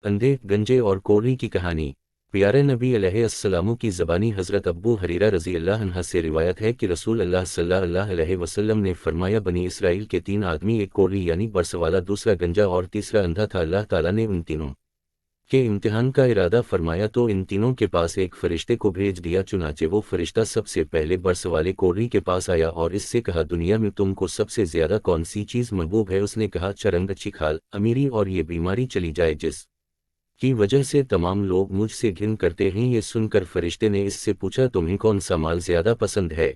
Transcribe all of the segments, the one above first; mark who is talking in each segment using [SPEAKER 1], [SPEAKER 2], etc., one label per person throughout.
[SPEAKER 1] اندھے، گنجے اور کوڑی کی کہانی۔ پیارے نبی علیہ السلام کی زبانی حضرت ابو ہریرہ رضی اللہ عنہ سے روایت ہے کہ رسول اللہ صلی اللہ علیہ وسلم نے فرمایا، بنی اسرائیل کے 3 آدمی، ایک کوڑی یعنی برس والا، دوسرا گنجا اور تیسرا اندھا تھا۔ اللہ تعالیٰ نے ان تینوں کے امتحان کا ارادہ فرمایا تو ان تینوں کے پاس ایک فرشتے کو بھیج دیا، چنانچہ وہ فرشتہ سب سے پہلے برس والے کوڑی کے پاس آیا اور اس سے کہا، دنیا میں تم کو سب سے زیادہ کون سی چیز محبوب ہے؟ اس نے کہا، چرنگ، اچھی کھال، امیری اور یہ بیماری چلی جائے جس کی وجہ سے تمام لوگ مجھ سے گھن کرتے ہیں۔ یہ سن کر فرشتے نے اس سے پوچھا، تمہیں کون سا مال زیادہ پسند ہے؟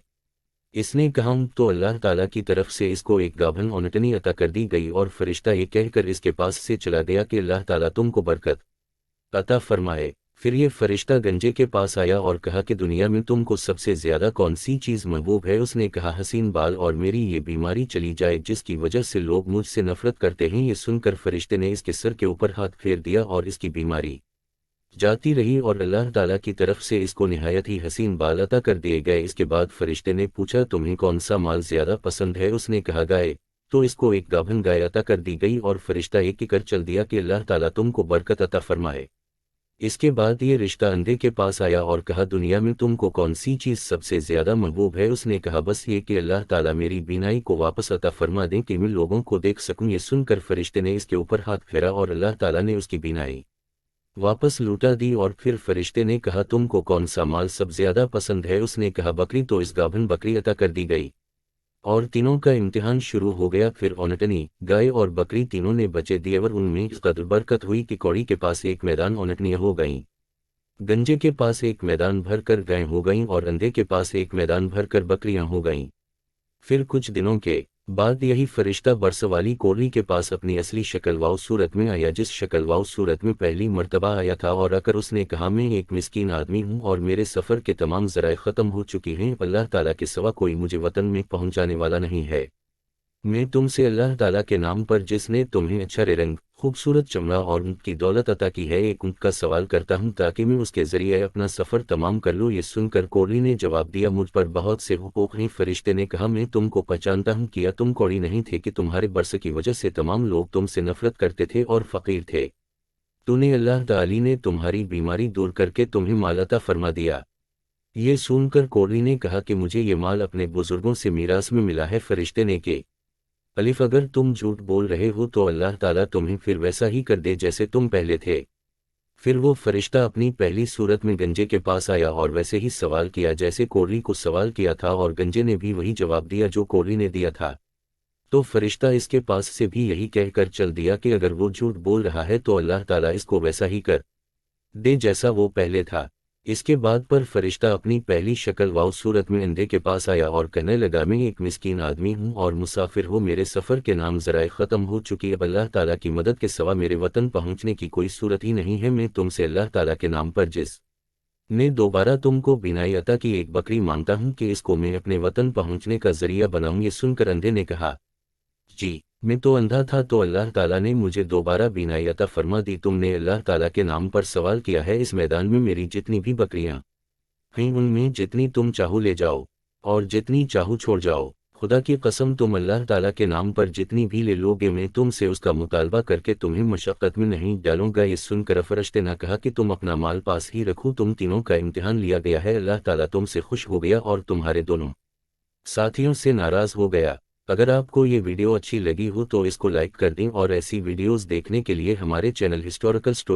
[SPEAKER 1] اس نے کہا، تو اللہ تعالیٰ کی طرف سے اس کو ایک گابھن اونٹنی عطا کر دی گئی، اور فرشتہ یہ کہہ کر اس کے پاس سے چلا گیا کہ اللہ تعالیٰ تم کو برکت عطا فرمائے۔ پھر یہ فرشتہ گنجے کے پاس آیا اور کہا کہ دنیا میں تم کو سب سے زیادہ کون سی چیز محبوب ہے؟ اس نے کہا، حسین بال اور میری یہ بیماری چلی جائے جس کی وجہ سے لوگ مجھ سے نفرت کرتے ہیں۔ یہ سن کر فرشتے نے اس کے سر کے اوپر ہاتھ پھیر دیا اور اس کی بیماری جاتی رہی اور اللہ تعالیٰ کی طرف سے اس کو نہایت ہی حسین بال عطا کر دیے گئے۔ اس کے بعد فرشتے نے پوچھا، تمہیں کون سا مال زیادہ پسند ہے؟ اس نے کہا، گائے، تو اس کو ایک گابھن گائے عطا کر دی گئی اور فرشتہ یہ کہہ کر چل دیا کہ اللہ تعالیٰ تم کو برکت عطا فرمائے۔ اس کے بعد یہ رشتہ اندھے کے پاس آیا اور کہا، دنیا میں تم کو کون سی چیز سب سے زیادہ محبوب ہے؟ اس نے کہا، بس یہ کہ اللہ تعالیٰ میری بینائی کو واپس عطا فرما دیں کہ میں لوگوں کو دیکھ سکوں۔ یہ سن کر فرشتے نے اس کے اوپر ہاتھ پھیرا اور اللہ تعالیٰ نے اس کی بینائی واپس لوٹا دی، اور پھر فرشتے نے کہا، تم کو کون سا مال سب زیادہ پسند ہے؟ اس نے کہا، بکری، تو اس گابھن بکری عطا کر دی گئی اور تینوں کا امتحان شروع ہو گیا۔ پھر اونٹنی، گائے اور بکری تینوں نے بچے دیے اور ان میں اس قدر برکت ہوئی کہ کوڑی کے پاس ایک میدان اونٹنیاں ہو گئیں، گنجے کے پاس ایک میدان بھر کر گائیں ہو گئیں اور اندھے کے پاس ایک میدان بھر کر بکریاں ہو گئیں۔ پھر کچھ دنوں کے بعد یہی فرشتہ برس والی کوڑی کے پاس اپنی اصلی شکل و صورت میں آیا، جس شکل و صورت میں پہلی مرتبہ آیا تھا، اور آ کر اس نے کہا، میں ایک مسکین آدمی ہوں اور میرے سفر کے تمام ذرائع ختم ہو چکی ہیں، اللہ تعالیٰ کے سوا کوئی مجھے وطن میں پہنچانے والا نہیں ہے۔ میں تم سے اللہ تعالیٰ کے نام پر، جس نے تمہیں اچھا رنگ، خوبصورت چمڑا اور اونٹ کی دولت عطا کی ہے، ایک اونٹ کا سوال کرتا ہوں تاکہ میں اس کے ذریعے اپنا سفر تمام کر لوں۔ یہ سن کر کوڑی نے جواب دیا، مجھ پر بہت سے حقوق ہیں۔ فرشتے نے کہا، میں تم کو پہچانتا ہوں، کیا تم کوڑی نہیں تھے کہ تمہارے برس کی وجہ سے تمام لوگ تم سے نفرت کرتے تھے اور فقیر تھے؟ تو نے اللہ تعالی نے تمہاری بیماری دور کر کے تمہیں مال عطا فرما دیا۔ یہ سن کر کوڑی نے کہا کہ مجھے یہ مال اپنے بزرگوں سے میراث میں ملا ہے۔ فرشتے نے کہ الف، اگر تم جھوٹ بول رہے ہو تو اللہ تعالیٰ تمہیں پھر ویسا ہی کر دے جیسے تم پہلے تھے۔ پھر وہ فرشتہ اپنی پہلی صورت میں گنجے کے پاس آیا اور ویسے ہی سوال کیا جیسے کوڑی کو سوال کیا تھا، اور گنجے نے بھی وہی جواب دیا جو کوڑی نے دیا تھا۔ تو فرشتہ اس کے پاس سے بھی یہی کہہ کر چل دیا کہ اگر وہ جھوٹ بول رہا ہے تو اللہ تعالیٰ اس کو ویسا ہی کر دے جیسا وہ پہلے تھا۔ اس کے بعد پر فرشتہ اپنی پہلی شکل و صورت میں اندھے کے پاس آیا اور کہنے لگا، میں ایک مسکین آدمی ہوں اور مسافر ہوں، میرے سفر کے نام ذرائع ختم ہو چکی، اب اللہ تعالیٰ کی مدد کے سوا میرے وطن پہنچنے کی کوئی صورت ہی نہیں ہے۔ میں تم سے اللہ تعالیٰ کے نام پر، جس نے دوبارہ تم کو بینائی عطا کی، ایک بکری مانگتا ہوں کہ اس کو میں اپنے وطن پہنچنے کا ذریعہ بناؤں۔ یہ سن کر اندھے نے کہا، جی، میں تو اندھا تھا تو اللہ تعالیٰ نے مجھے دوبارہ بینائی عطا فرما دی۔ تم نے اللہ تعالیٰ کے نام پر سوال کیا ہے، اس میدان میں میری جتنی بھی بکریاں ہیں ان میں جتنی تم چاہو لے جاؤ اور جتنی چاہو چھوڑ جاؤ۔ خدا کی قسم، تم اللہ تعالیٰ کے نام پر جتنی بھی لے لوگے میں تم سے اس کا مطالبہ کر کے تمہیں مشقت میں نہیں ڈالوں گا۔ یہ سن کر فرشتے نے کہا کہ تم اپنا مال پاس ہی رکھو، تم تینوں کا امتحان لیا گیا ہے، اللہ تعالیٰ تم سے خوش ہو گیا اور تمہارے دونوں ساتھیوں سے ناراض ہو گیا۔ اگر آپ کو یہ ویڈیو اچھی لگی ہو تو اس کو لائک کر دیں، اور ایسی ویڈیوز دیکھنے کے لیے ہمارے چینل ہسٹوریکل